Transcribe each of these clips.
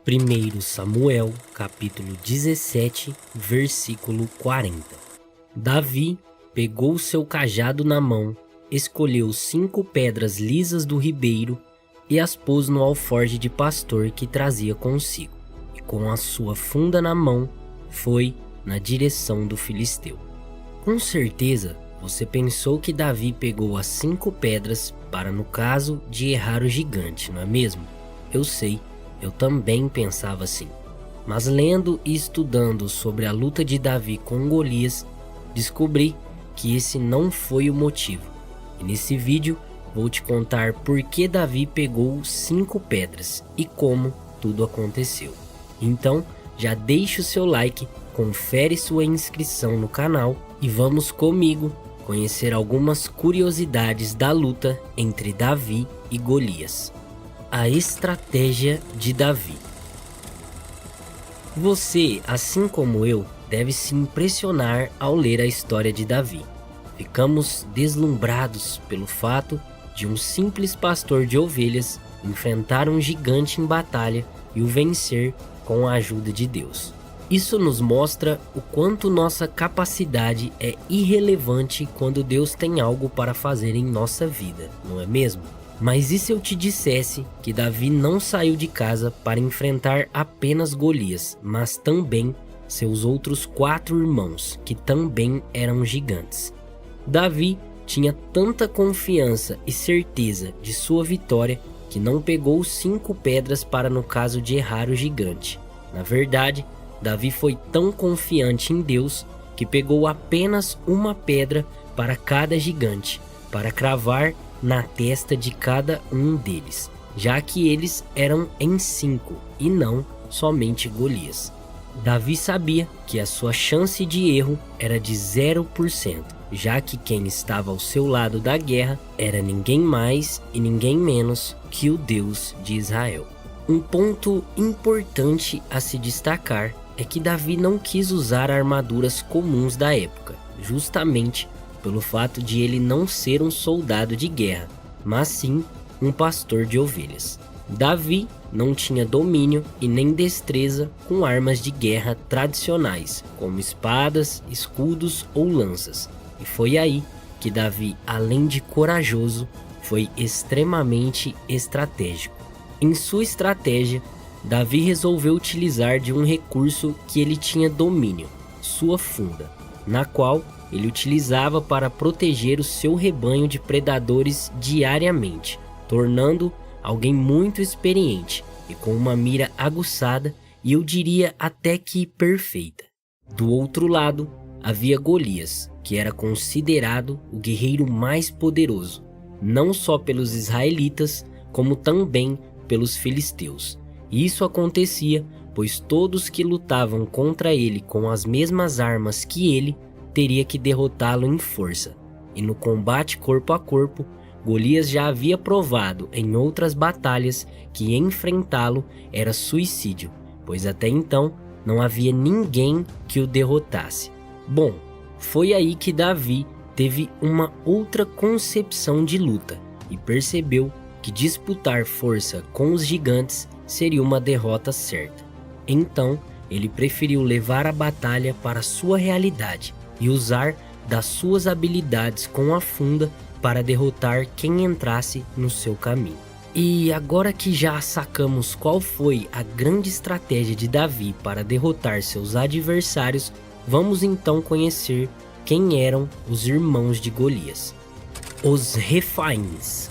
1 Samuel, capítulo 17, versículo 40. Davi pegou seu cajado na mão, escolheu 5 pedras lisas do ribeiro e as pôs no alforje de pastor que trazia consigo, e com a sua funda na mão, foi na direção do filisteu. Com certeza, você pensou que Davi pegou as 5 pedras para, no caso, de errar o gigante, não é mesmo? Eu sei. Eu também pensava assim, mas lendo e estudando sobre a luta de Davi com Golias, descobri que esse não foi o motivo. E nesse vídeo vou te contar por que Davi pegou 5 pedras e como tudo aconteceu. Então já deixa o seu like, confere sua inscrição no canal e vamos comigo conhecer algumas curiosidades da luta entre Davi e Golias. A estratégia de Davi. Você, assim como eu, deve se impressionar ao ler a história de Davi. Ficamos deslumbrados pelo fato de um simples pastor de ovelhas enfrentar um gigante em batalha e o vencer com a ajuda de Deus. Isso nos mostra o quanto nossa capacidade é irrelevante quando Deus tem algo para fazer em nossa vida, não é mesmo? Mas e se eu te dissesse que Davi não saiu de casa para enfrentar apenas Golias, mas também seus outros 4 irmãos, que também eram gigantes? Davi tinha tanta confiança e certeza de sua vitória que não pegou 5 pedras para, no caso de errar o gigante. Na verdade, Davi foi tão confiante em Deus que pegou apenas uma pedra para cada gigante, para cravar na testa de cada um deles, já que eles eram em 5 e não somente Golias. Davi sabia que a sua chance de erro era de 0%, já que quem estava ao seu lado da guerra era ninguém mais e ninguém menos que o Deus de Israel. Um ponto importante a se destacar é que Davi não quis usar armaduras comuns da época, justamente pelo fato de ele não ser um soldado de guerra, mas sim um pastor de ovelhas. Davi não tinha domínio e nem destreza com armas de guerra tradicionais, como espadas, escudos ou lanças. E foi aí que Davi, além de corajoso, foi extremamente estratégico. Em sua estratégia, Davi resolveu utilizar de um recurso que ele tinha domínio, sua funda, na qual ele utilizava para proteger o seu rebanho de predadores diariamente, tornando alguém muito experiente e com uma mira aguçada e eu diria até que perfeita. Do outro lado, havia Golias, que era considerado o guerreiro mais poderoso, não só pelos israelitas, como também pelos filisteus. E isso acontecia pois todos que lutavam contra ele com as mesmas armas que ele, teria que derrotá-lo em força, e no combate corpo a corpo, Golias já havia provado em outras batalhas que enfrentá-lo era suicídio, pois até então não havia ninguém que o derrotasse. Bom, foi aí que Davi teve uma outra concepção de luta e percebeu que disputar força com os gigantes seria uma derrota certa. Então, ele preferiu levar a batalha para sua realidade e usar das suas habilidades com a funda para derrotar quem entrasse no seu caminho. E agora que já sacamos qual foi a grande estratégia de Davi para derrotar seus adversários, vamos então conhecer quem eram os irmãos de Golias. Os Refaíns.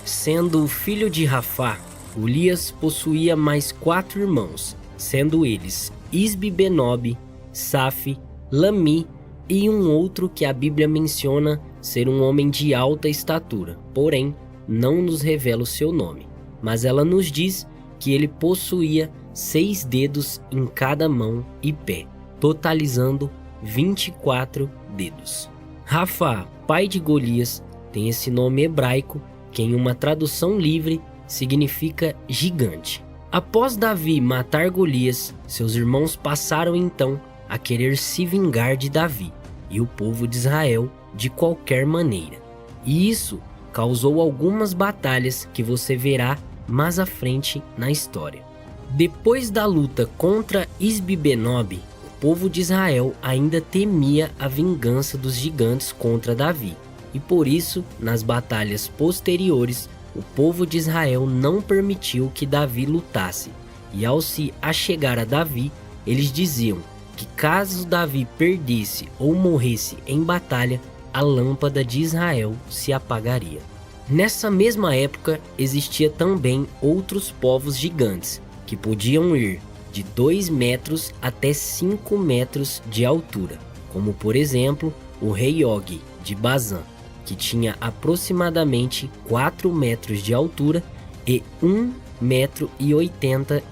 Sendo filho de Rafá, Golias possuía mais 4 irmãos, sendo eles Isbi-Benob, Safi, Lami e um outro que a Bíblia menciona ser um homem de alta estatura, porém não nos revela o seu nome, mas ela nos diz que ele possuía 6 dedos em cada mão e pé, totalizando 24 dedos. Rafá, pai de Golias, tem esse nome hebraico que em uma tradução livre significa gigante. Após Davi matar Golias, seus irmãos passaram então a querer se vingar de Davi e o povo de Israel de qualquer maneira. E isso causou algumas batalhas que você verá mais à frente na história. Depois da luta contra Isbi-Benob, o povo de Israel ainda temia a vingança dos gigantes contra Davi, e por isso, nas batalhas posteriores, o povo de Israel não permitiu que Davi lutasse, e ao se achegar a Davi, eles diziam que caso Davi perdesse ou morresse em batalha, a lâmpada de Israel se apagaria. Nessa mesma época, existia também outros povos gigantes, que podiam ir de 2 metros até 5 metros de altura, como por exemplo o rei Og de Bazã, que tinha aproximadamente 4 metros de altura e 1,80 metro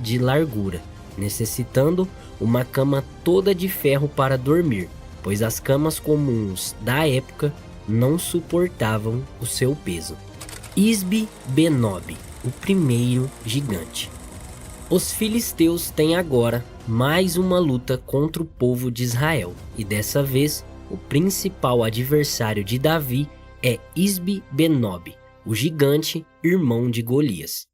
de largura, necessitando uma cama toda de ferro para dormir, pois as camas comuns da época não suportavam o seu peso. Isbi-Benob, o primeiro gigante. Os filisteus têm agora mais uma luta contra o povo de Israel, e dessa vez o principal adversário de Davi é Isbi-Benob, o gigante irmão de Golias.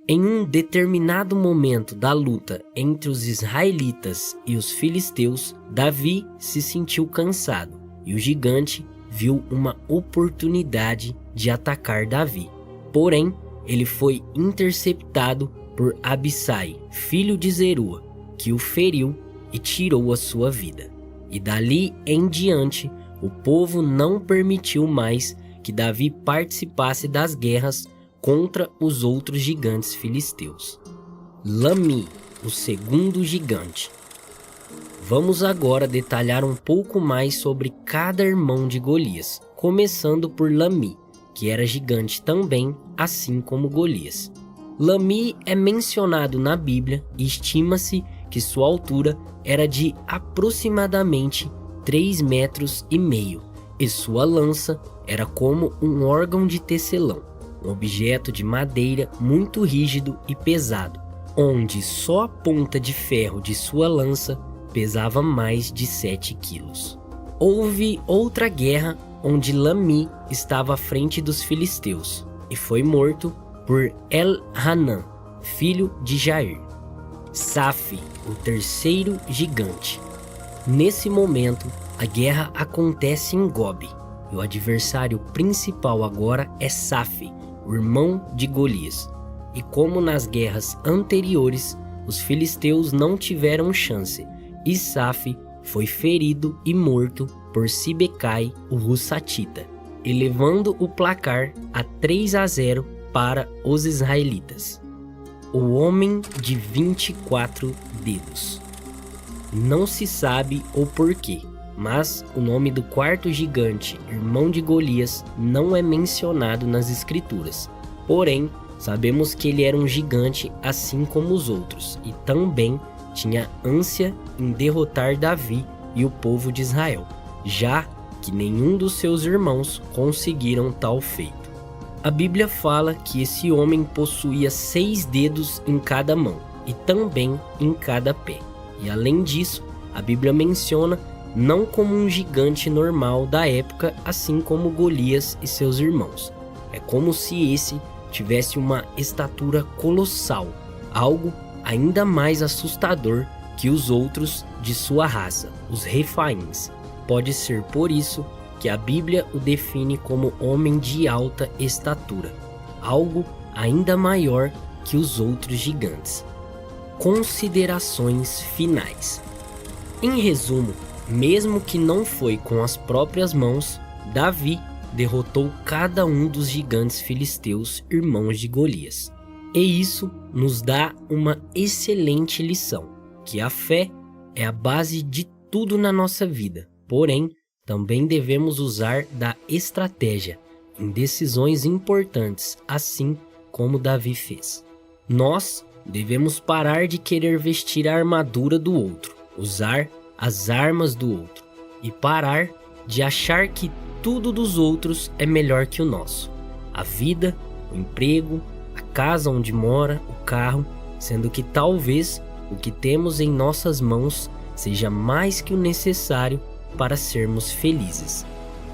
Em um determinado momento da luta entre os israelitas e os filisteus, Davi se sentiu cansado e o gigante viu uma oportunidade de atacar Davi. Porém, ele foi interceptado por Abissai, filho de Zerua, que o feriu e tirou a sua vida. E dali em diante, o povo não permitiu mais que Davi participasse das guerras contra os outros gigantes filisteus. Lami, o segundo gigante. Vamos agora detalhar um pouco mais sobre cada irmão de Golias, começando por Lami, que era gigante também, assim como Golias. Lami é mencionado na Bíblia e estima-se que sua altura era de aproximadamente 3,5 metros e sua lança era como um órgão de tecelão, um objeto de madeira muito rígido e pesado, onde só a ponta de ferro de sua lança pesava mais de 7 quilos. Houve outra guerra onde Lami estava à frente dos filisteus e foi morto por El-Hanan, filho de Jair. Safi, o terceiro gigante. Nesse momento, a guerra acontece em Gobi, e o adversário principal agora é Safi, o irmão de Golias. E como nas guerras anteriores, os filisteus não tiveram chance, e Safi foi ferido e morto por Sibecai, o Hussatita, elevando o placar a 3-0 para os israelitas. O homem de 24 dedos. Não se sabe o porquê, mas o nome do quarto gigante, irmão de Golias, não é mencionado nas escrituras. Porém, sabemos que ele era um gigante assim como os outros e também tinha ânsia em derrotar Davi e o povo de Israel, já que nenhum dos seus irmãos conseguiram tal feito. A Bíblia fala que esse homem possuía 6 dedos em cada mão e também em cada pé. E além disso, a Bíblia menciona não como um gigante normal da época, assim como Golias e seus irmãos. É como se esse tivesse uma estatura colossal, algo ainda mais assustador que os outros de sua raça, os Refaíns. Pode ser por isso que a Bíblia o define como homem de alta estatura, algo ainda maior que os outros gigantes. Considerações finais. Em resumo, mesmo que não foi com as próprias mãos, Davi derrotou cada um dos gigantes filisteus, irmãos de Golias. E isso nos dá uma excelente lição, que a fé é a base de tudo na nossa vida, porém, também devemos usar da estratégia em decisões importantes, assim como Davi fez. Nós devemos parar de querer vestir a armadura do outro, usar as armas do outro e parar de achar que tudo dos outros é melhor que o nosso. A vida, o emprego, a casa onde mora, o carro, sendo que talvez o que temos em nossas mãos seja mais que o necessário para sermos felizes.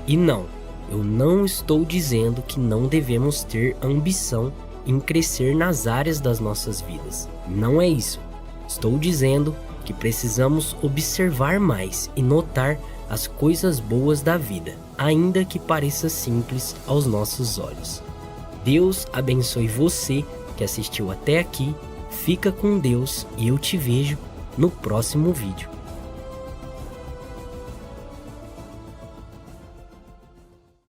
E não, eu não estou dizendo que não devemos ter ambição em crescer nas áreas das nossas vidas. Não é isso. Estou dizendo que precisamos observar mais e notar as coisas boas da vida, ainda que pareça simples aos nossos olhos. Deus abençoe você que assistiu até aqui. Fica com Deus e eu te vejo no próximo vídeo.